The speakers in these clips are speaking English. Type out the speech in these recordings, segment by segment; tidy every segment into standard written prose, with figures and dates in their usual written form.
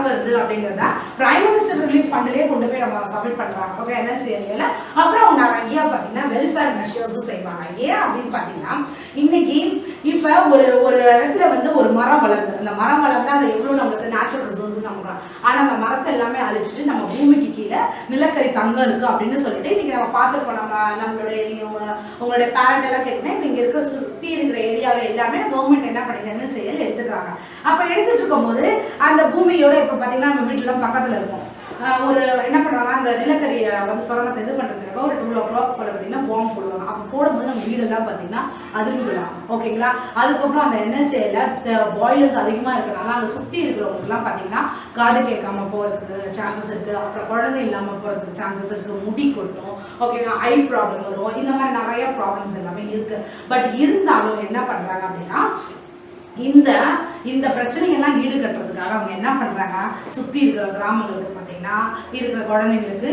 வருது அப்படிங்கிறத prime minister relief ஃபண்ட்லேயே கொண்டு போய் நம்ம சப்மிட் பண்ணுறாங்க. Okay, NLCL. அப்புறம் அவங்க நிறைய பார்த்தீங்கன்னா வெல்ஃபேர் மெஷர்ஸும் செய்வாங்க. ஏன் அப்படின்னு பார்த்தீங்கன்னா இன்னைக்கு இப்போ ஒரு இடத்துல வந்து ஒரு மரம் வளருது. அந்த மரம் வளர்ந்தா அது எவ்வளோ நம்மளுக்கு நேச்சுரல் ரிசோர்ஸஸ் நமக்கு, ஆனால் அந்த மரத்தை எல்லாமே அழிச்சிட்டு நம்ம பூமிக்கு கீழே நிலக்கரி தங்கம் இருக்குது அப்படின்னு சொல்லிட்டு இன்னைக்கு நம்ம பார்த்துருக்கோம். நம்மளுடைய உங்களுடைய பேரண்ட் எல்லாம் கேட்டீங்கன்னா இப்போ இங்கே இருக்க சுற்றி இருக்கிற ஏரியாவை எல்லாமே கவர்மெண்ட் என்ன பண்ணிக்கிறாங்கன்னு செயல் எடுத்துக்கிறாங்க. அப்போ எடுத்துட்டு இருக்கும்போது அந்த பூமியோட இப்போ பார்த்தீங்கன்னா நம்ம வீட்டிலாம் பக்கத்தில் இருக்கும். ஒரு என்ன பண்ணுவாங்க, அந்த நிலக்கரியை வந்து சுரங்கத்தை இது பண்ணுறதுக்காக ஒரு 2 o'clock போல பார்த்தீங்கன்னா பாம்பு போடுவாங்க. அப்போ போடும்போது நம்ம வீடெல்லாம் பார்த்தீங்கன்னா அதிர்வு விழாம். ஓகேங்களா, அதுக்கப்புறம் அந்த NLCL பாய்லர்ஸ் அதிகமாக இருக்கிறனால அங்கே சுற்றி இருக்கிறவங்களுக்குலாம் பார்த்தீங்கன்னா காது கேட்காம போகிறதுக்கு சான்சஸ் இருக்குது. அப்புறம் குழந்தை இல்லாமல் போகிறதுக்கு சான்சஸ் இருக்குது. முடி கொட்டும். ஓகேங்களா, ஐ ப்ராப்ளம் வரும். இந்த மாதிரி நிறைய ப்ராப்ளம்ஸ் எல்லாமே இருக்குது. பட் இருந்தாலும் என்ன பண்ணுறாங்க அப்படின்னா இந்த பிரச்சனையெல்லாம் ஈடுகட்டுறதுக்காக அவங்க என்ன பண்ணுறாங்க, சுற்றி இருக்கிற கிராமங்களுக்கு பார்த்தீங்கன்னா இருக்கிற குழந்தைங்களுக்கு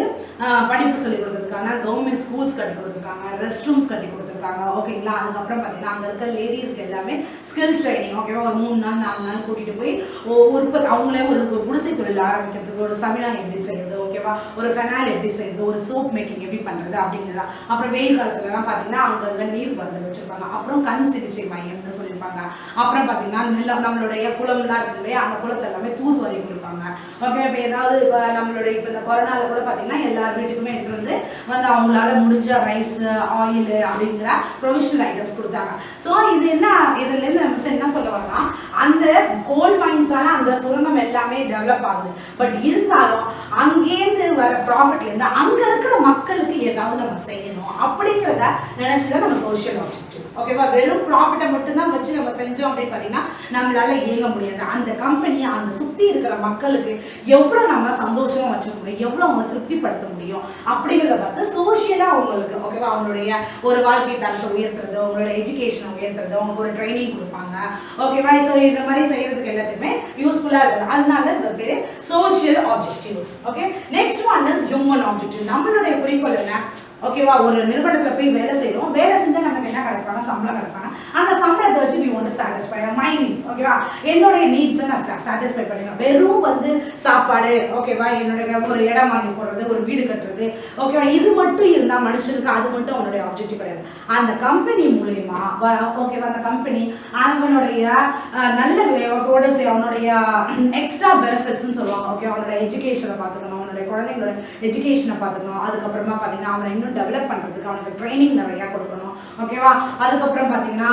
படிப்பு சொல்லிக் கொடுக்கறதுக்கான கவர்மெண்ட் ஸ்கூல்ஸ் கட்டி கொடுத்துருக்காங்க, ரெஸ்ட் ரூம்ஸ் கட்டி கொடுத்துருக்காங்க. ஓகேங்களா, அதுக்கப்புறம் பார்த்தீங்கன்னா அங்கே இருக்க லேடிஸ்க்கு எல்லாமே ஸ்கில் ட்ரைனிங். ஓகேவா, ஒரு 3 நாள் 4 நாள் கூட்டிகிட்டு போய் உற்பத்தி அவங்களே ஒரு குடிசை தொழில் ஆரம்பிக்கிறதுக்கு ஒரு சமினா எப்படி செய்யுது, ஓகேவா, ஒரு ஃபெனால் எப்படி செய்யுது, ஒரு சோப் மேக்கிங் எப்படி பண்ணுறது அப்படிங்கிறதா. அப்புறம் வெயில் காலத்துலலாம் பார்த்தீங்கன்னா அங்கங்கே நீர் பந்தல் வச்சுருப்பாங்க. அப்புறம் கண் சிகிச்சை மையம்னு சொல்லியிருப்பாங்க. அப்புறம் பார்த்தீங்கன்னா நம்மளுடைய குளம்லாம் இருக்கு இல்லையா, அந்த குளத்தை எல்லாமே தூர் வரி கொடுப்பாங்க. ஓகே, இப்போ ஏதாவது இப்போ நம்மளுடைய இப்போ இந்த கொரோனாவில் கூட பார்த்தீங்கன்னா எல்லார் வீட்டுக்குமே எடுத்துகிட்டு வந்து அவங்களால முடிஞ்ச ரைஸ், ஆயில் அப்படிங்கிற ப்ரொவிஷனல் ஐட்டம்ஸ் கொடுத்தாங்க. ஸோ இது என்ன, இதுலேருந்து நம்ம என்ன சொல்ல வரோம்னா, அந்த கோல் மைன்ஸால அந்த சுரங்கம் எல்லாமே டெவலப் ஆகுது. பட் இருந்தாலும் அங்கேருந்து வர ப்ராஃபிட்லேருந்து அங்கே இருக்கிற மக்களுக்கு ஏதாவது நம்ம செய்யணும் அப்படிங்கிறத நினைச்சுதான் நம்ம சோஷியல் ஆப்ஜெக்டிவ்ஸ். ஓகேவா, வெறும் ப்ராஃபிட்டை மட்டும்தான் வச்சு நம்ம செஞ்சோம் அப்படின்னு பார்த்தீங்கன்னா நம்மளால இயங்க முடியாது. அந்த கம்பெனியை அந்த சுற்றி இருக்கிற மக்களுக்கு எவ்வளோ நம்ம சந்தோஷமா வச்சுக்க முடியும், எவ்வளோ அவங்க திருப்திப்படுத்த முடியும் அப்படிங்கிறத பார்த்து சோஷியலாக அவங்களுக்கு ஓகேவா அவங்களுடைய ஒரு வாழ்க்கை தரத்தை உயர்த்துறது, அவங்களோட எஜுகேஷனை உயர்த்துறது, அவங்களுக்கு ஒரு ட்ரைனிங் கொடுப்பாங்க. ஓகேவா, ஸோ இந்த மாதிரி செய்யறதுக்கு எல்லாத்துக்குமே யூஸ்ஃபுல்லாக இருக்குது. அதனால இந்த பேர் social objectives. Okay, next one is human objective. நம்மளுடைய குறிக்கோள் என்ன, ஓகேவா, ஒரு நிறுவனத்தில் போய் வேலை செய்கிறோம். வேலை செஞ்சால் நமக்கு என்ன கிடைப்பாங்க, சம்பளம் கிடைப்பாங்க. அந்த சம்பளத்தை வச்சு we want to satisfy my needs. ஓகேவா, என்னுடைய நீட்ஸை நான் சாட்டிஸ்ஃபை பண்ணிடுவேன். வெறும் வந்து சாப்பாடு, ஓகேவா, என்னுடைய ஒரு இடம் வாங்கி போடுறது, ஒரு வீடு கட்டுறது, ஓகேவா, இது மட்டும் இருந்தால் மனுஷனுக்கு அது மட்டும் அவனுடைய ஆப்ஜெக்டிவ் கிடையாது. அந்த கம்பெனி மூலயமா ஓகேவா, அந்த கம்பெனி அவனுடைய நல்ல அவனுடைய எக்ஸ்ட்ரா பெனிஃபிட்ஸ்ன்னு சொல்லுவாங்க. ஓகே, அவனுடைய எஜுகேஷனை பார்த்துக்கணும், அவனுடைய குழந்தைங்களோட எஜுகேஷனை பார்த்துக்கணும். அதுக்கப்புறமா பார்த்தீங்கன்னா அவனை இன்னும் டெவலப் பண்ணுறதுக்கு அவனுக்கு ட்ரைனிங் நிறையா கொடுக்கணும். ஓகேவா, அதுக்கப்புறம் பார்த்தீங்கன்னா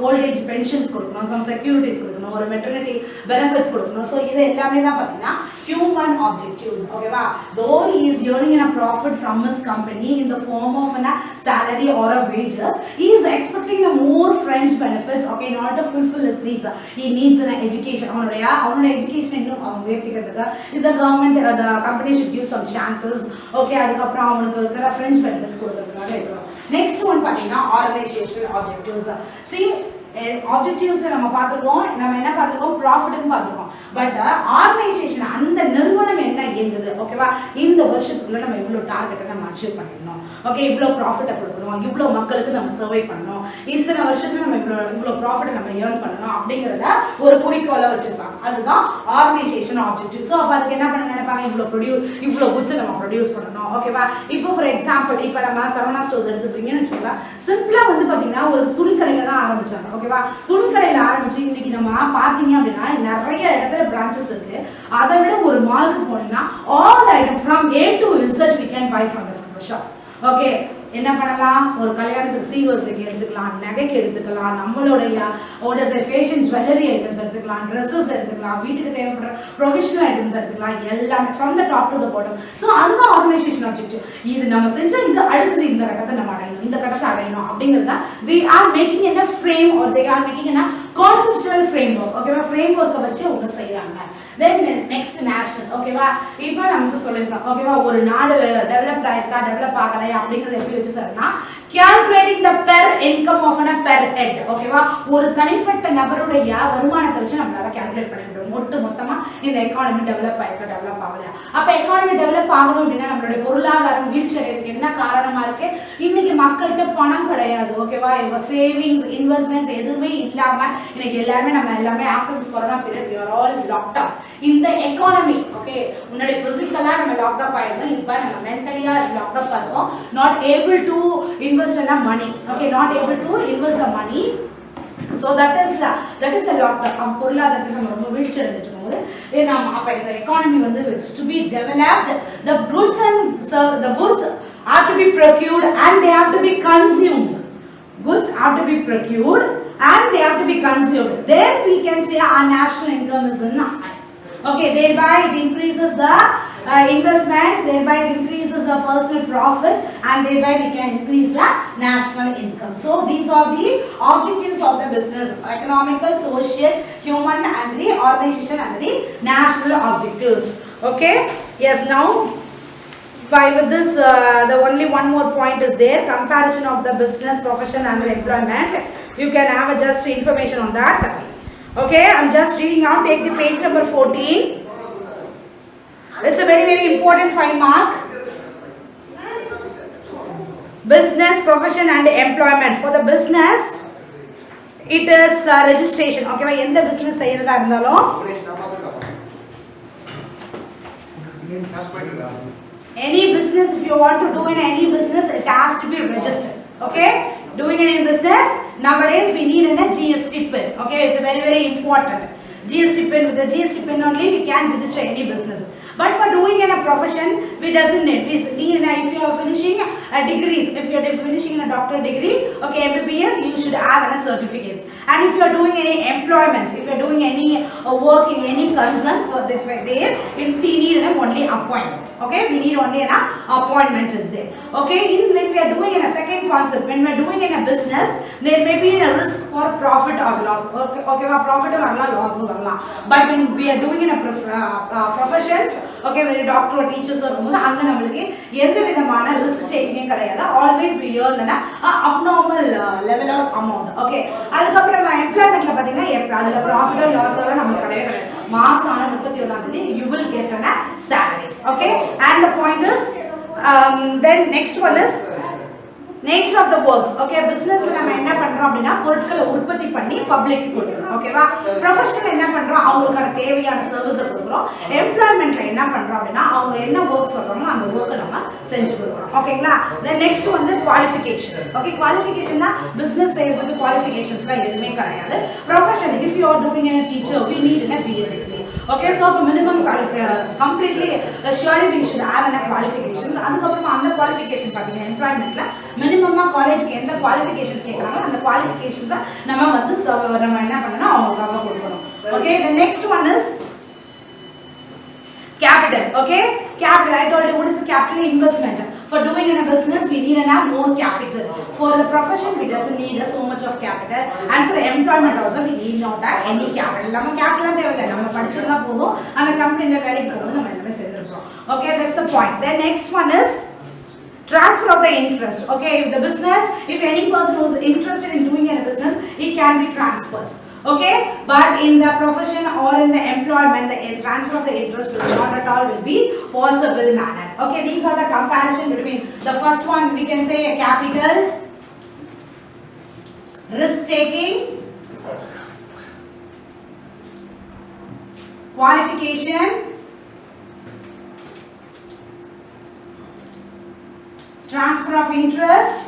ஓல்டேஜ் பென்ஷன்ஸ் கொடுக்கணும், சம் செக்யூரிட்டிஸ் கொடுக்கணும், ஒரு மெட்டர்னிட்டி பெனிஃபிட்ஸ் கொடுக்கணும். ஸோ இது எல்லாமே தான் பார்த்தீங்கன்னா ஹியூமன் ஆப்ஜெக்டிவ்ஸ். ஓகேவா, தோ he is earning a profit from his company in the form of a salary or a wages, he is expecting a more fringe benefits. Okay, in order to fulfill his needs, he needs an education. அவனுடைய education இன்னும் உயர்த்திக்கிறதுக்கு இந்த government the company should give some chances. Okay, அதுக்கப்புறம் அவனுக்கு இருக்கிற French benefits கொடுக்கறதுக்காக இருக்கும். Next one பார்த்தீங்கன்னா organisational objectives. Objectives நம்ம பார்த்துருக்கோம், நம்ம என்ன பார்த்துருக்கோம், ப்ராஃபிட்னு பார்த்துருக்கோம். பட் ஆர்கனைசேஷன் அந்த நிறுவனம் என்ன இயங்குது, ஓகேவா, இந்த வருஷத்துக்குள்ள நம்ம இவ்வளோ டார்கெட்டை நம்ம அச்சீவ் பண்ணிடணும். ஓகே, இவ்வளோ ப்ராஃபிட்டை கொடுக்கணும், இவ்வளோ மக்களுக்கு நம்ம சர்வை பண்ணணும், இத்தனை வருஷத்துல நம்ம இவ்வளோ ப்ராஃபிட்டை நம்ம ஏர்ன் பண்ணணும் அப்படிங்கிறத ஒரு குறிக்கோளை வச்சிருப்பாங்க. அதுதான் ஆர்கனைசேஷன் ஆப்ஜெக்டிவ். ஸோ அப்போ அதுக்கு என்ன பண்ண நினைப்பாங்க, இவ்வளோ குட்ஸை நம்ம ப்ரொடியூஸ் பண்ணணும். ஓகேவா, இப்போ ஃபார் எக்ஸாம்பிள் இப்போ நம்ம சரவணா ஸ்டோர்ஸ் எடுத்துக்கிட்டீங்கன்னு வச்சுக்கலாம். சிம்பிளாக வந்து பார்த்தீங்கன்னா ஒரு துணிக்கடையில் தான் ஆரம்பிச்சாங்க. ஓகேவா, துணிக்கடையில் ஆரம்பிச்சு இன்னைக்கு நம்ம பார்த்தீங்க அப்படின்னா நிறைய இடத்துல பிரான்ச்சஸ் இருக்கு. அதை விட ஒரு மாலுக்கு போனீங்கன்னா all the item from A to Z we can buy from the shop. Okay, என்ன பண்ணலாம், ஒரு கல்யாணத்துக்கு சீவர்ஸுக்கு எடுத்துக்கலாம், நகைக்கு எடுத்துக்கலாம், நம்மளுடைய ஃபேஷன் ஜுவல்லரி ஐட்டம்ஸ் எடுத்துக்கலாம், ட்ரெஸ்ஸஸ் எடுத்துக்கலாம், வீட்டுக்கு தேவைப்படுற ப்ரொஃபஷனல் ஐட்டம்ஸ் எடுத்துக்கலாம், எல்லாமே from the top to the bottom. So அதுதான் ஆர்கனைசேஷன் ஆப்ஜெக்டிவ். இது நம்ம செஞ்சோம், இது அடுத்தது இந்த கட்டத்தை நம்ம அடையணும், இந்த கட்டத்தை அடையணும் அப்படிங்கிறத they are making in a frame or they are making in a conceptual framework. ஓகேவா, ஃப்ரேம் ஒர்க்கை வச்சு அவங்க செய்யறாங்க. Then next national. Okay, ஓகேவா? இப்போ நம்ம சொல்லிருக்கோம் ஓகேவா, ஒரு நாடு டெவலப்ட் ஆயிருக்கா டெவலப் ஆகலையா அப்படிங்கறது எப்படி வச்சு சொல்றேன்னா calculating the per income of a per head. ஓகேவா, ஒரு தனிப்பட்ட நபருடைய வருமானத்தை வச்சு நம்மளால கால்குலேட் பண்ண முடியும் மொத்தமா இந்த எக்கானமி டெவலப் ஆயிருக்கா டெவலப் ஆகலையா. அப்ப எக்கானமி டெவலப் ஆகணும் அப்படின்னா நம்மளுடைய பொருளாதாரம் வீழ்ச்சி அடைறதுக்கு என்ன காரணமா இருக்கு? இன்னைக்கு மக்கள்கிட்ட பணம் கிடையாது. ஓகேவா, இப்போ சேவிங்ஸ் இன்வெஸ்ட்மெண்ட்ஸ் எதுவுமே இல்லாம இன்னைக்கு நம்ம எல்லாமே after this corona period we are all locked up in the economy. Okay, முன்னாடி பிசிக்கலா நம்ம லாக்ட் அப் ஆயிருந்தோம், இப்போ நம்ம மென்டலியா லாக்ட் அப் ஆயிருக்கோம். not able to invest in the money. Okay, not able to invest the money. So that is the lockdown. பொருளாதாரத்துல நம்ம ரொம்ப வீழ்ச்சி அடைஞ்சிட்டு இருக்கும்போது நாம அப்ப இந்த எக்கானமி வந்து to be developed, the goods have to be procured and they have to be consumed. Goods have to be procured and they have to be consumed. Then we can say our national income is high. Okay, thereby it increases the investment, thereby it increases the personal profit, and thereby we can increase the national income. So these are the objectives of the business: economical, social, human, and the organization and the national objectives. Okay, yes, now with this the only one more point is there: comparison of the business, profession and the employment. You can have just information on that. Okay, I'm just reading out. Take the page number 14. It's a very important 5 mark. Business, profession and employment. For the business, it is registration. Okay, எந்த business செய்யறதா இருந்தாலும் any business, if you want to do in any business, it has to be registered. Okay, doing it in business nowadays we need a GST pin. Okay, it's a very important GST pin. With the GST pin only we can register any business. But for doing in a profession, we doesn't need. We need if you are finishing degrees, if you are finishing a doctorate degree, okay, MBBS, you should have a certificates. And if you are doing any employment, if you are doing any work in any concern for there, we need only appointment. Okay, we need only an appointment is there. Okay, when we are doing in a second concept, when we are doing in a business, there may be a risk for profit or loss. Okay, profit or loss or but when we are doing in a professions, okay, when a doctor or teachers or அங்க நமக்கு எந்த விதமான risk taking கிடையாது. always we earn an abnormal level of amount. Okay, அதுக்கு அப்புறம் எம்ப்ளாய்மென்ட்ல பாத்தீங்கன்னா அதுல profit or loss எல்லாம் நமக்கு கிடையாது. மாசம் ஆன 31ஆம் தேதி you will get a salaries. Okay, and the point is then next one is nature of the works. Okay, business நம்ம என்ன பண்றோம் அப்படினா பொருட்களை உற்பத்தி பண்ணி பப்ளிக்கு கொடுக்கிறோம். ஓகேவா, ப்ரொபஷனல் என்ன பண்றோம், அவங்களுக்கான தேவையான சர்வீஸ் கொடுக்கிறோம். எம்ப்ளாய்மென்ட்ல என்ன பண்றோம் அப்படினா அவங்க என்ன வர்க் சொல்றாங்களோ அந்த வர்க்க நம்ம செஞ்சு கொடுக்கிறோம். ஓகேங்களா, then next வந்து qualifications. Okay, qualificationனா business செய்யறதுக்கு qualificationsலாம் எதுவுமே கிடையாது. Profession, if you are doing a teacher, we need a BEd degree. Okay, so minimum completely surely we should have a qualifications. அதுக்கு அப்புறம் அந்த qualification பாத்தீங்கன்னா எம்ப்ளாய்மென்ட்ல மினிமமா காலேஜ்க்கு எந்த குவாலிஃபிகேஷன்ஸ் கேக்குறாங்க அந்த குவாலிஃபிகேஷன்ஸ் நம்ம வந்து நம்ம என்ன பண்ணனும் அவங்களுக்காக கொடுக்கணும். Okay, the next one is capital. Okay, capital, I told you what is a capital investment. For doing in a business we need to have more capital. For the profession we doesn't need so much of capital, and for the employment also we need not have any capital. நம்ம capital தேவையில்லை, நம்ம படிச்சா போதும் அந்த கம்பெனில வேலைக்கு போகும்போது நம்ம எல்லாமே சேர்ந்துறோம். Okay, that's the point. The next one is transfer of the interest. Okay, if the business, if any person who is interested in doing a business, he can be transferred. Okay, but in the profession or in the employment, the transfer of the interest will not at all will be possible manner. Okay, these are the comparison between the first one. We can say a capital, risk taking, qualification, transfer of interest,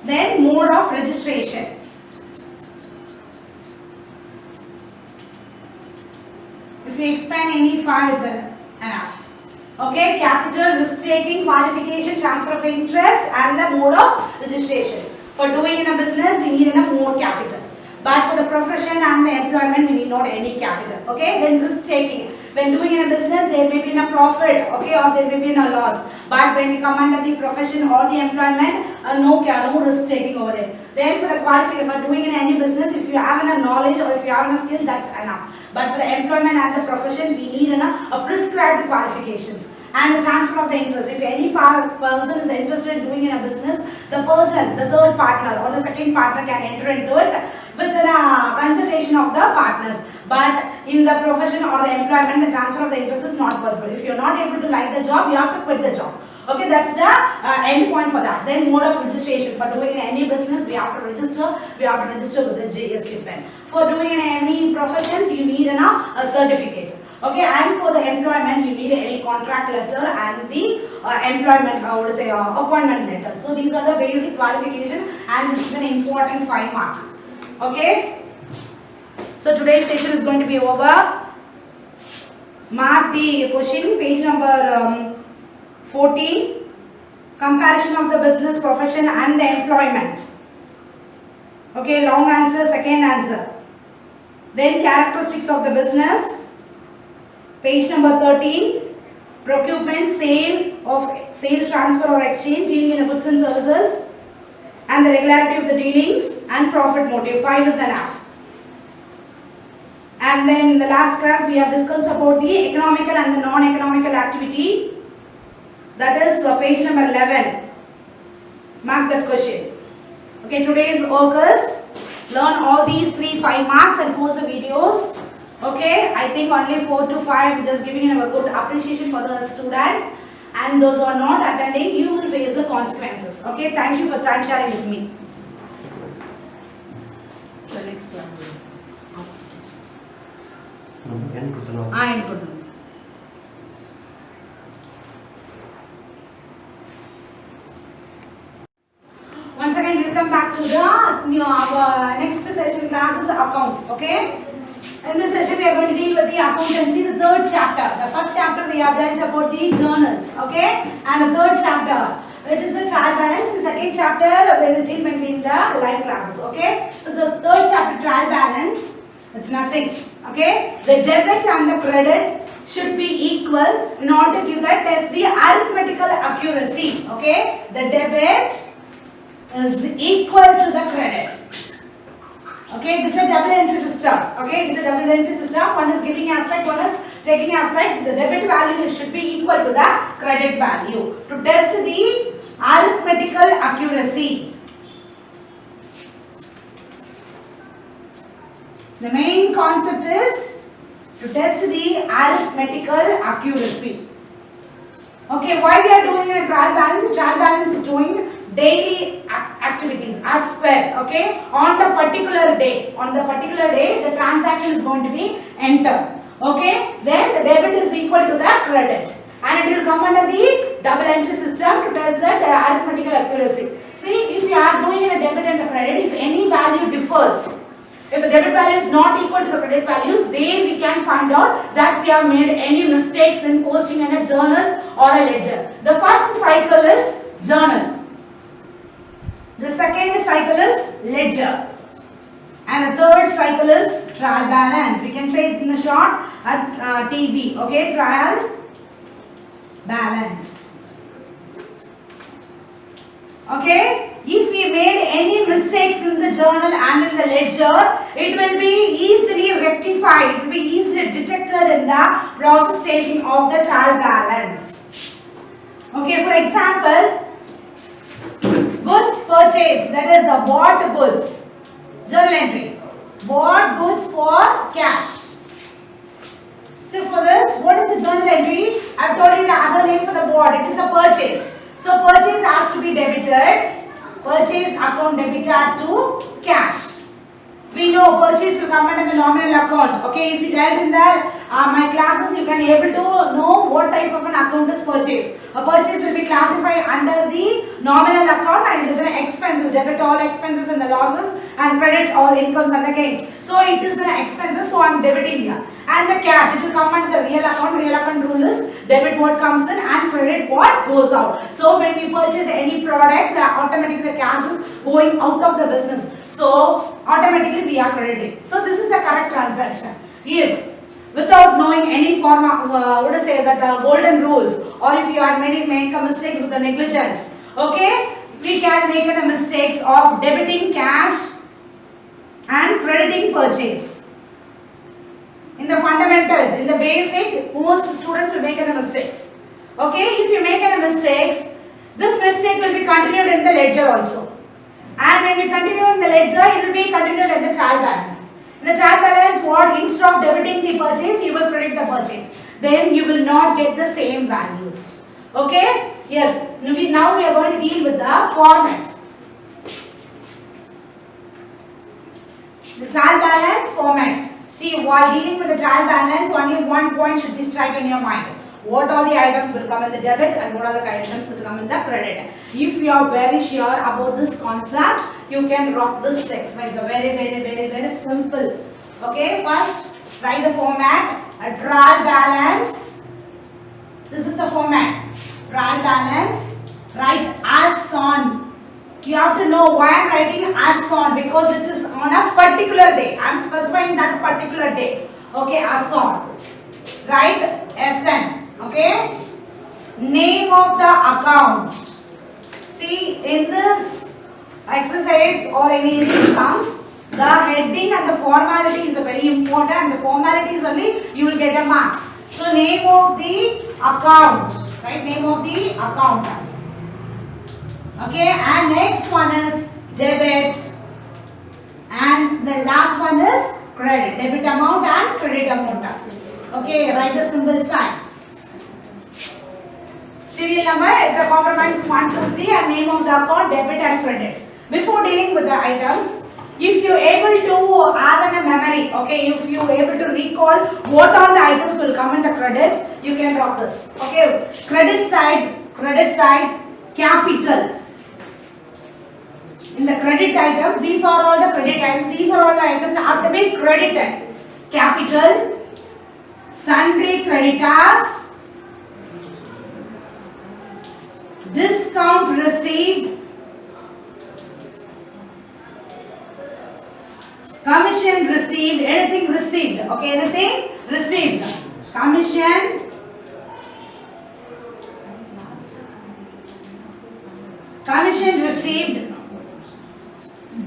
then mode of registration. If we expand any file, it's enough. Okay, capital, risk taking, qualification, transfer of the interest, and the mode of registration. For doing in a business, we need more capital. But for the profession and the employment, we need not any capital. Okay, then risk taking. When doing in a business, there may be a profit, okay, or there may be a loss. But when we come under the profession or the employment, no risk taking over there. Then for the qualification, for doing in any business, if you have a knowledge or if you have a skill, that's enough. But for the employment and the profession, we need a prescribed qualifications. And the transfer of the interest. If any person is interested in doing in a business, the person, the third partner or the second partner can enter into it with a consultation of the partners. But in the profession or the employment, the transfer of the interest is not possible. If you are not able to like the job, you have to quit the job. Okay, that's the end point for that. Then mode of registration. For doing in any business, we have to register. We have to register with the GST pen. For doing in any professions, you need a certificate. Okay, and for the employment, you need any contract letter and the employment, appointment letter. So these are the basic qualification, and this is an important 5 mark. Okay. So today's session is going to be over. Mark the question, page number 14. Comparison of the business, profession and the employment. Okay, long answer, second answer. Then characteristics of the business. Page number 13. Procurement, sale, transfer or exchange, dealing in goods and services, and the regularity of the dealings and profit motive. 5 is enough. And then in the last class we have discussed about the economical and the non-economical activity. That is page number 11. Mark that question. Okay, today's work is learn all these 5 marks and post the videos. Okay, I think only 4 to 5, just giving a good appreciation for the student. And those who are not attending, you will face the consequences. Okay, thank you for time sharing with me. So next class. Once again, welcome back to the next session classes accounts. Okay. In this session, we are going to deal with the accountancy, the third chapter. The first chapter we have dealt about the journals, okay? And the third chapter, it is the trial balance. The second chapter, we will deal between the live classes, okay? So the third chapter, trial balance, it's nothing, okay? The debit and the credit should be equal in order to give that test the arithmetical accuracy, okay? The debit is equal to the credit. Okay, this is a double entry system. Okay, it is a double entry system. One is giving aspect, one is taking aspect. The debit value should be equal to the credit value to test the arithmetical accuracy. The main concept is to test the arithmetical accuracy. Okay, why we are doing a trial balance? The trial balance is doing daily activities as per, okay, on the particular day. On the particular day, the transaction is going to be entered. Okay, then the debit is equal to the credit, and it will come under the double entry system to test that arithmetical accuracy. See, if you are doing a debit and the credit, if any value differs, if the debit value is not equal to the credit values, then we can find out that we have made any mistakes in posting in a journals or a ledger. The first cycle is journal. The second cycle is ledger. And the third cycle is trial balance. We can say it in the short TB. Okay, trial balance. Okay, if we made any mistakes in the journal and in the ledger, it will be easily rectified. It will be easily detected in the process staging of the trial balance. Okay, for example, goods purchased, that is bought goods, journal entry, bought goods for cash. So for this, what is the journal entry? I have told you the other name for the bought, it is a purchase. So purchase has to be debited, purchase account debited to cash. We know purchase will come under the nominal account. Okay, if you dealt in the my classes, you can able to know what type of an account is purchase. A purchase will be classified under the nominal account, and it is an expenses, debit all expenses and the losses, and credit all incomes and the gains. So it is an expenses, so I am debiting here. And the cash, it will come under the real account. Real account rule is debit what comes in and credit what goes out. So when we purchase any product, automatically the cash is going out of the business. So automatically automatically we are crediting. So this is the correct transaction. If without knowing any form of what to say that golden rules, or if you are make a mistake with the negligence, okay, we can make a mistakes of debiting cash and crediting purchase. In the fundamentals, in the basic, most students will make a mistakes. Okay, if you make any mistakes, this mistake will be continued in the ledger also. And when we continue in the ledger, it will be continued in the trial balance. In the trial balance, what instead of debiting the purchase, you will credit the purchase. Then you will not get the same values. Okay? Yes. Now we are going to deal with the format. The trial balance format. See, while dealing with the trial balance, only one point should be struck in your mind. What all the items will come in the debit and what are the items will come in the credit. If you are very sure about this concept, you can rock this exercise. Very simple. Okay, first write the format. A trial balance. This is the format. Trial balance. Write as on. You have to know why I am writing as on, because it is on a particular day. I am specifying that particular day. Okay, as on. Write SN. Okay, name of the account. See, in this exercise or in any sums, the heading and the formality is very important, and the formality is only you will get a marks. So name of the account, right? Name of the account. Okay, and next one is debit, and the last one is credit. Debit amount and credit amount. Okay, write the symbol sign. Serial number, the compromise is 1, 2, 3, and name of the account, debit and credit. Before dealing with the items, if you are able to have in a memory, okay, if you are able to recall what all the items will come in the credit, you can drop this. Okay, credit side, capital. In the credit items, these are all the credit items, these are all the items have to be credited. Capital, sundry creditors, discount received, commission received, anything received, okay, anything received, commission, received,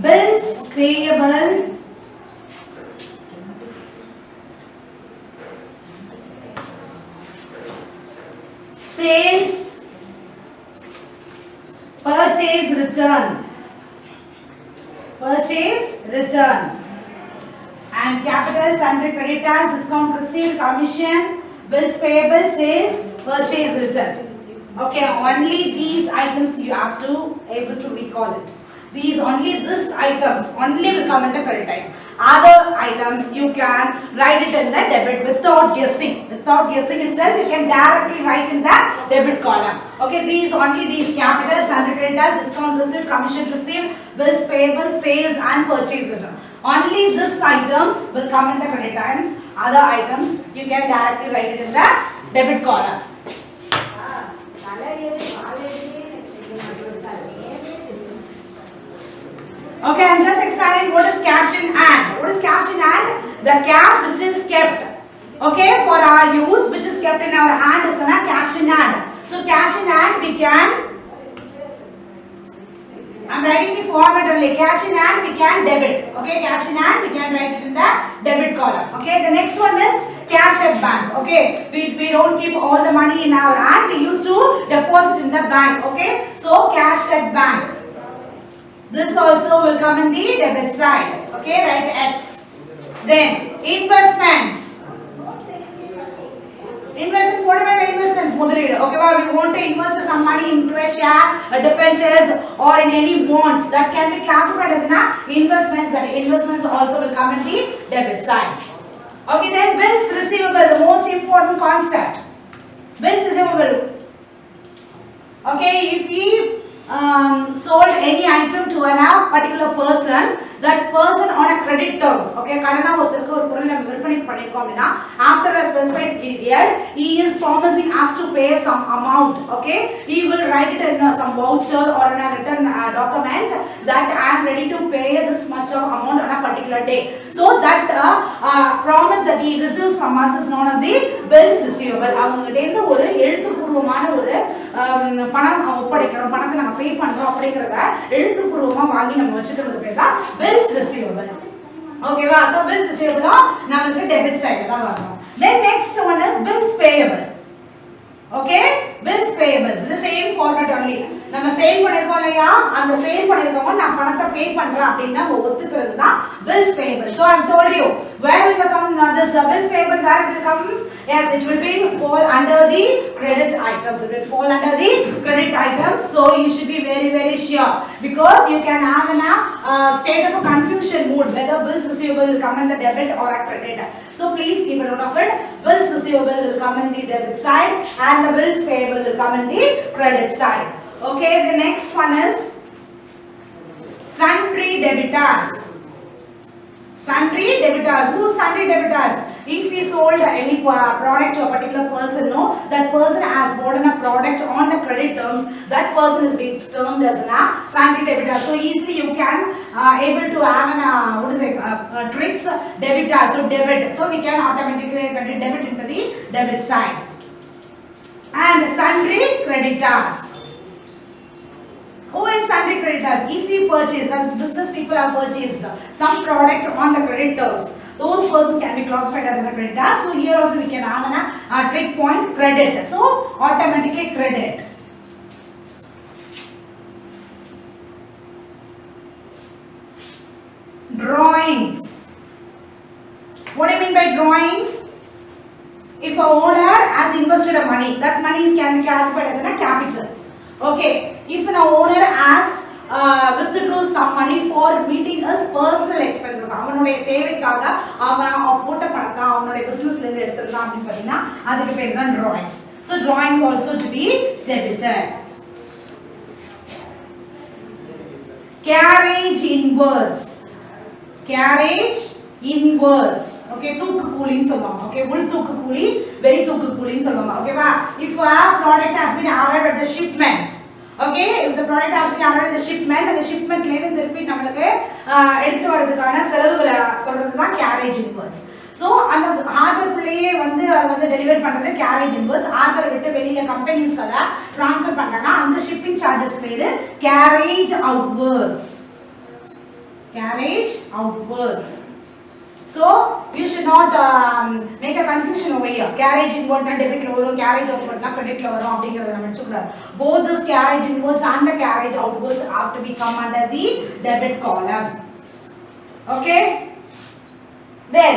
bills payable, sales, purchase return, and capital, sundry creditors, discount received, commission, bills payable, sales, purchase return. Okay, only these items you have to able to recall it. These items only will come in the credit items. Other items you can write it in the debit without guessing. Without guessing itself, you can directly write in the debit column. Okay, these capital, sundry creditors, discount received, commission received, bills payable, sales and purchase return. Only these items will come in the credit items. Other items you can directly write it in the debit column. Okay, I am just explaining what is cash in hand. What is cash in hand? The cash which is kept, okay, for our use, which is kept in our hand is cash in hand. So cash in hand we can, I am writing the format only. Cash in hand we can debit. Okay, cash in hand we can write it in the debit column. Okay, the next one is cash at bank. Okay, we don't keep all the money in our hand. We used to deposit in the bank. Okay, so cash at bank. This also will come in the debit side. Okay, write X. Then investments. Investments, what about investments? Okay, well, we want to invest some money into a share, debentures or in any bonds. That can be classified as investments. That investments also will come in the debit side. Okay, then bills receivable, the most important concept. Bills receivable. Okay, if we sold any item to a particular person, that person on a credit terms, okay, after a specified period, he is promising us to pay some amount, okay, he will write it in some voucher or in a written document that I am ready to pay this much of amount on a particular particular day. So that promise that he receives from us is known as the bills receivable. அவங்ககிட்ட இருந்து ஒரு எழுத்துப்பூர்வமான ஒரு பணம் ஒப்படைக்கிறோம், பணத்தை நம்ம பே பண்றோம் அப்படிங்கறத எழுத்துப்பூர்வமா வாங்கி நம்ம வச்சுக்கிறது பேர் தான் bills receivable. ஓகேவா? So bills receivable நமக்கு டெபிட் சைடுல தான் வரும். Then next one is bills payable. Okay, bills payables the same format only. நம்ம சேல் பண்ணிருக்கோம் இல்லையா, அந்த சேல் பண்ணிருக்கோம் நான் பணத்தை பே பண்றேன் அப்படினா ஒத்துக்கிறது தான் bills payable. So I have told you where will come this bills payable, where will come? Yes, it will be fall under the credit items. It will fall under the credit items. So you should be very sure, because you can have in a state of a confusion mood whether bills receivable will come in the debit or a credit. So please keep a note of it. Bills receivable will come in the debit side and the bills payable will come in the credit side. Okay, the next one is sundry debitors. Sundry debitors. Who sundry debitors? If we sold any product to a particular person, no, that person has bought a product on the credit terms, that person is being termed as a sundry debitor. So easily you can able to have an tricks debitor, so debit. So we can automatically debit into the debit side. And sundry creditors. Who is sundry creditors? If we purchase, the business people have purchased some product on the credit terms, those person can be classified as a creditor. So here also we can have a trick point, credit. So automatically credit. Drawings. What do you mean by drawings? If a owner has invested a money, that money can be classified as a capital. Okay. If an owner has withdraw some money for meeting his personal expenses, அவனுடைய தேவைக்காக அவன் போட்ட பணத்தை அவனுடைய பிசினஸ்ல இருந்து எடுத்துறலாம் அப்படினு பாத்தீங்கன்னா அதுக்கு பேர் தான் drawings. So drawings also to be debited. Carriage in words. Carriage in words. Okay, தூக்கு கூலின்னு சொல்லுவாங்க. Okay, உள் தூக்கு கூலி, வெளி தூக்கு கூலின்னு சொல்லுவாங்க. ஓகேவா? If a product has been arrived at the shipment, okay, if the product has been arrived at the shipment, and the shipment ல இருந்து திருப்பி நமக்கு எடுத்து வரதுக்கான செலவுகளை சொல்றது தான் carriage in words. So அந்த ஹார்பர் குள்ளேயே வந்து அது வந்து டெலிவர் பண்றது carriage in words. ஹார்பர் விட்டு வெளியில கம்பெனிஸ்க்கு ட்ரான்ஸ்ஃபர் பண்ணனா அந்த ஷிப்பிங் சார்ஜஸ் பேரு carriage outwards. Carriage outwards. So you should not make a confusion over here. Carriage inward na debit la varum, carriage outward na credit la varum அப்படிங்கறத நம்ம வெச்சுக்கலாம். Both this carriage inwards and the carriage outwards have to be come under the debit column. Okay? Then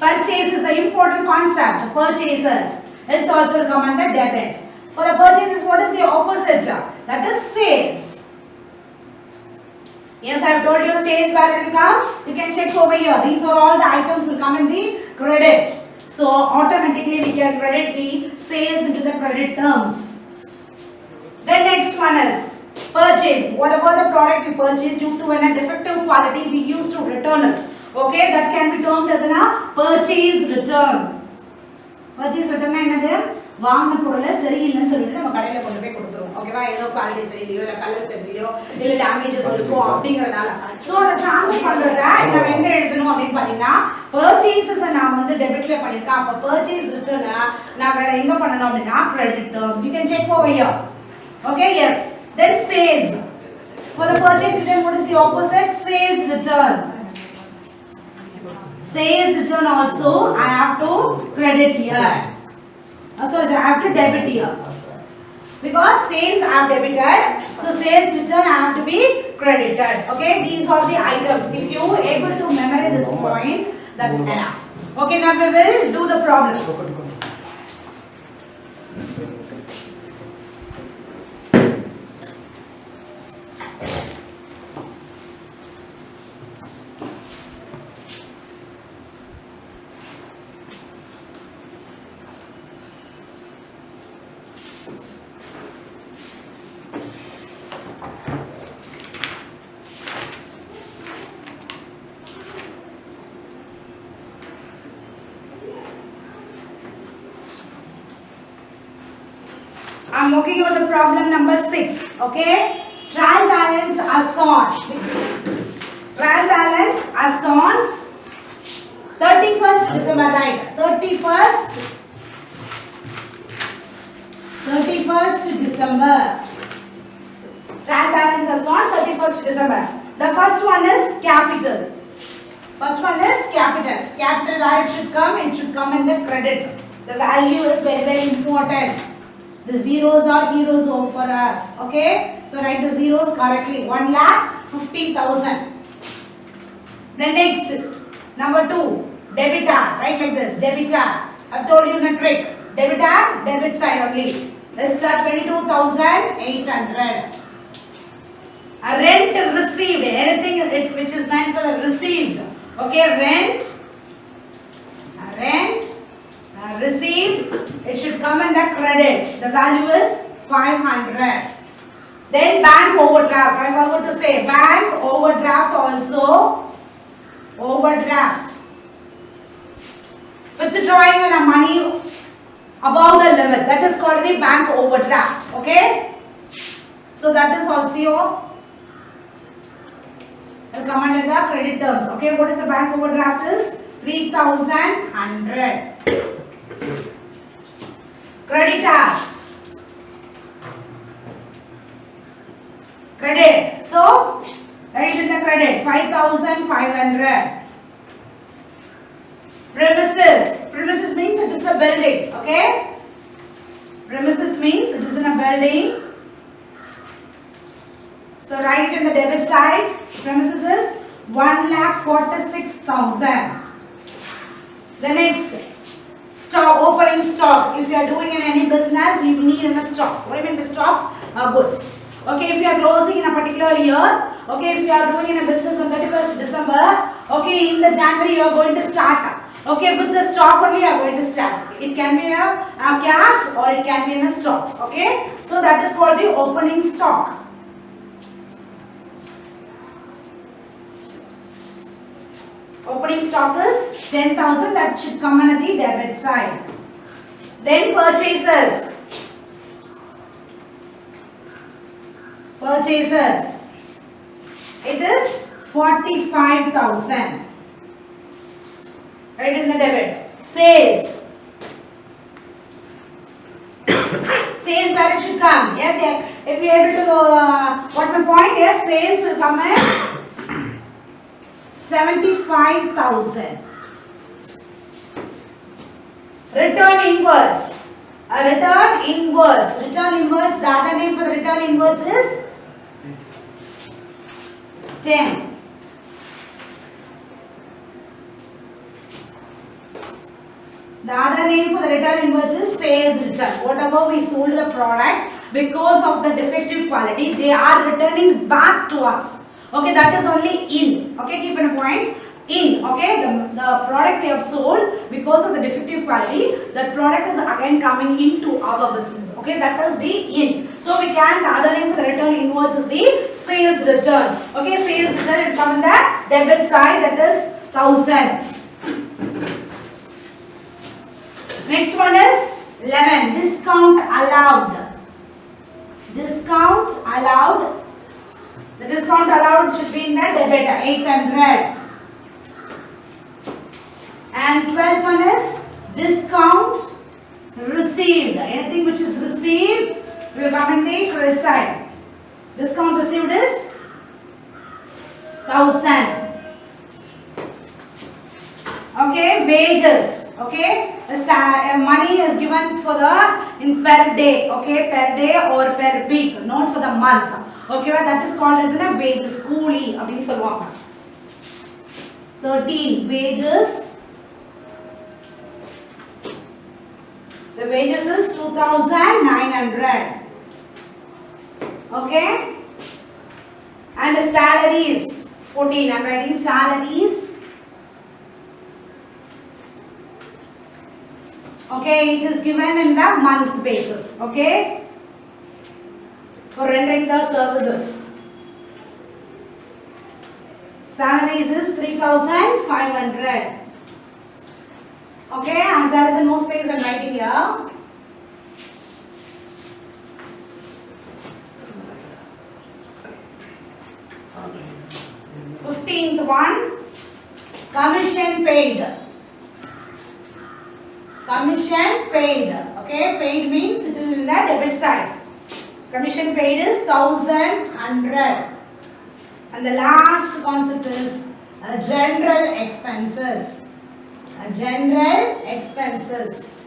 purchase is an important concept. Purchases, it's also will come under debit. For the purchases, what is the opposite? That is sales. Yes, I have told you sales where it will come. You can check over here. These are all the items will come in the credit. So automatically we can credit the sales into the credit terms. The next one is purchase. Whatever the product we purchased due to a defective quality, we used to return it. Okay, that can be termed as a purchase return. Purchase return என்னது? வாங்கின பொருளை சரியில்லைன்னு சொல்லிட்டு நம்ம கடையில கொண்டு போய் கொடுத்துருவோம். ஓகேவா? ஏதோ குவாலிட்டி சரியில்லையோ இல்ல கலர் சரியில்லையோ இல்ல டேமேஜஸ் இருக்கும் அப்படிங்கறனால சோ அதை ட்ரான்ஸ்ஃபர் பண்றத நம்ம எங்க எழுதணும் அப்படினு பாத்தீங்கன்னா பர்ச்சேசஸ் நான் வந்து டெபிட்ல பண்ணிருக்கேன். அப்ப பர்ச்சேஸ் ரிட்டர்ன் நான் வேற எங்க பண்ணனும் அப்படினா credit term. You can check over here. Okay, yes. Then sales. For the purchase return, what is the opposite? Sales return. Sales return also I have to credit here. So I have to debit here. Because sales I have debited, so sales return I have to be credited. Okay, these are the items. If you are able to memorize this point, that's enough. Okay, now we will do the problem. I'm working on the problem number 6. Okay, trial balance are sought. Trial balance as on 31st December, right? 31st December. Trial balance as on 31st December. The first one is capital. First one is capital. Capital where it should come? It should come in the credit. The value is very, very important. The zeros are heroes for us. Okay? So write the zeros correctly. 1,50,000. Then next, number 2, debitor. Write like this. Debitor. I've told you in a trick. Debitor, debit side only. It's 22,800. A rent received. Anything which is meant for the received. Okay, rent received, it should come in the credit. The value is 500. Then bank overdraft. I forgot to say bank overdraft also. Overdraft. Withdrawing money above the limit. That is called the bank overdraft. Okay. So that is also will come under the credit terms. Okay, what is the bank overdraft is 3,100. Creditors. Credit. So write in the credit 5,500. Premises. Premises means it is a building. Okay. Premises means it is in a building. So write it in the debit side. Premises is 1,46,000. The next, stock, opening stock. If you are doing in any business, we need in the stocks. What do you mean by stocks? Goods. Okay, if you are closing in a particular year, okay, if you are doing in a business on 31st December, okay, in the January you are going to start. Okay, with the stock only you are going to start. It can be in a cash or it can be in a stocks. Okay, so that is called the opening stock. Opening stock is 10,000, that should come under the debit side. Then purchases. Purchases. It is 45,000. Right in the debit. Sales. Sales where it should come? Yes, yes. If we are able to what my point? Yes, sales will come in 75,000. Return inwards. Return inwards. Return inwards. The other name for the return inwards is 10. The other name for the return inwards is sales return. Whatever we sold the product, because of the defective quality, they are returning back to us. Okay, that is only in. Okay, keep in a point. In. Okay, the product we have sold, because of the defective quality, that product is again coming into our business. Okay, that is the in. So we can, the other name for the return inwards is the sales return. Okay, sales return will come in the debit side, that is 1,000. Next one is 11. Discount allowed. Discount allowed. The discount allowed should be in the debit, 800. And 12th one is discount received. Anything which is received will come in the credit side. Discount received is 1,000. Okay, wages. Okay, money is given for the per day. Okay, per day or per week, not for the month. Okay, well, that is called as a wages. Coolie. 13 wages. The wages is 2,900. Okay, and the salaries 14. I am writing salaries. Okay, it is given in the month basis. Okay, for rendering the services. Salaries is 3,500. Okay, as there is no space, I am writing here. Okay. 15th one, commission paid. Commission paid. Okay, paid means it is in the debit side. Commission paid is 1,100. And the last concept is general expenses. General expenses.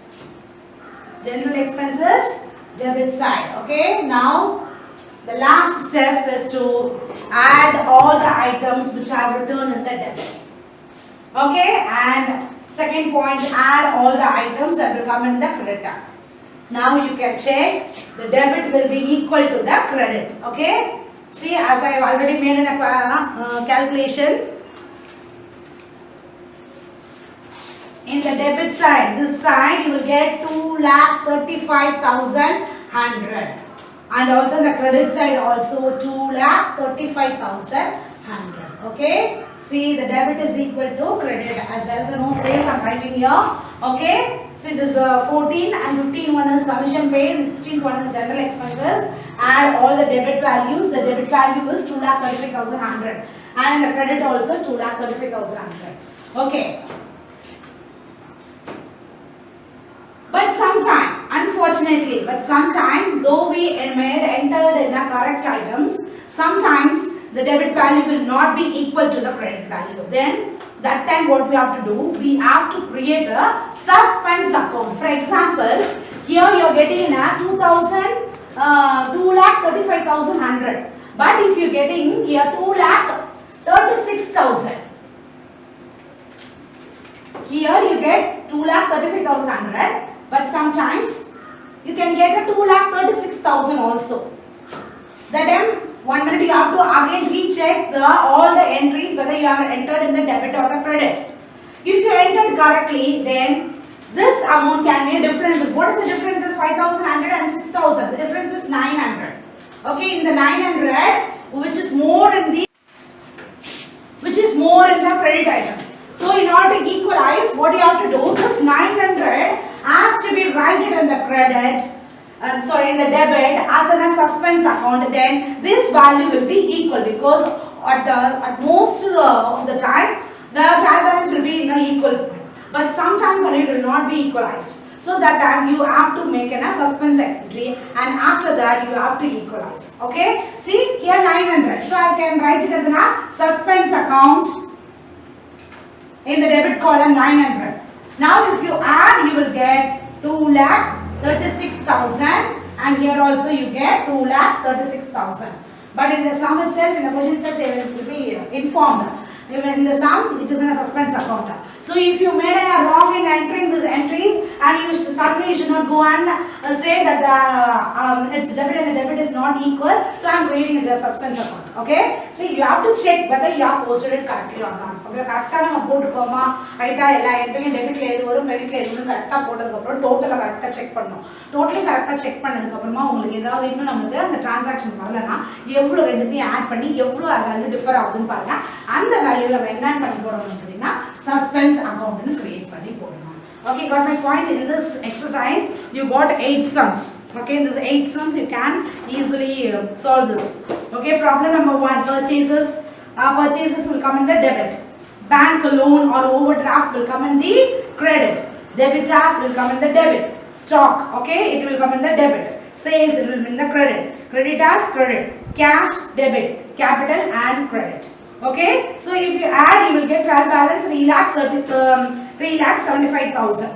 General expenses, debit side. Okay, now the last step is to add all the items which are returned in the debit. Okay, and second point, add all the items that will come in the credit tab. Now you can check the debit will be equal to the credit. Okay, see, as I have already made a calculation. In the debit side, this side you will get 2,35,100, and also the credit side also 2,35,100. Okay, see, the debit is equal to credit. As there is no space, I am writing here. Okay, see, this 14 and 15 one is commission paid, and 16th one is general expenses. Add all the debit values. The debit value is 2,35,100, and the credit also 2,35,100. Okay. But sometime, unfortunately, though we entered in the correct items, sometimes the debit value will not be equal to the credit value. Then, that time what we have to do, we have to create a suspense account. For example, here you are getting a 2,35,100. But if you are getting here 2,36,000. Here you get 2,35,100. But sometimes you can get a 2,36,000 also. That time, 1 minute you have to again recheck all the entries whether you are entered in the debit or the credit. If you entered correctly, then this amount can be a difference. What is the difference? Is 5,100 and 6,000. The difference is 900. Okay, in the 900, which is more in the credit items. So in order to equalize, what you have to do, this 900 has to be written in the credit, in the debit as in a suspense account. Then this value will be equal, because at most of the time the trial balance will be in an equal, but sometimes only it will not be equalized. So that time you have to make a suspense entry, and after that you have to equalize. Okay, see here 900. So I can write it as a suspense account in the debit column 900. Now if you add, you will get 2,36,000, and here also you get 2,36,000. But in the sum itself, in the question itself, they will be informed. In the sum, it is in a suspense account. So if you made a wrong in entering these entries, and you suddenly should not go and say that it's debit and the debit is not equal, so I am creating it as a suspense account. Okay, see, you have to check whether you have posted it correctly or not. Okay, correctly நம்ம போட்டுக்கோமா, ரைட்டா எல்லா என்ட்ரியும் டெபிட்ல எது வரும் கிரெடிட்ல எது வரும் கரெக்ட்டா போட்டதுக்கு அப்புறம் டோட்டலா கரெக்ட்டா செக் பண்ணனும். டோட்டலி கரெக்ட்டா செக் பண்ணதுக்கு அப்புறமா உங்களுக்கு ஏதாவது இன்னும் நமக்கு அந்த டிரான்சாக்ஷன் வரலனா எவ்வளவு ரெண்டுத்தையும் ஆட் பண்ணி எவ்வளவு வேல்யூ டிஃபர் ஆகுதுன்னு பாருங்க. அந்த வேல்யூல நம்ம என்ன பண்ணி போடணும் அப்படினா சஸ்பென்ஸ் அக்கவுண்ட்னு கிரியேட் பண்ணி போடணும். Okay, got my point? In this exercise you got 8 sums. Okay, in this 8 sums you can easily solve this. Okay, problem number 1, purchases. Purchases will come in the debit. Bank loan or overdraft will come in the credit. Debitors will come in the debit. Stock, okay, it will come in the debit. Sales, it will be in the credit. Creditors, credit. Cash, debit. Capital and credit. Okay, so if you add, you will get trial balance 3,75,000.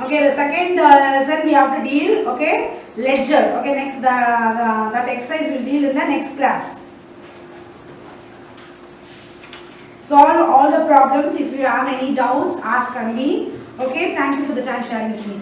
Okay, the second lesson we have to deal. Okay, ledger. Okay, next that exercise will deal in the next class. Solve all the problems. If you have any doubts, ask me. Okay, thank you for the time sharing with me.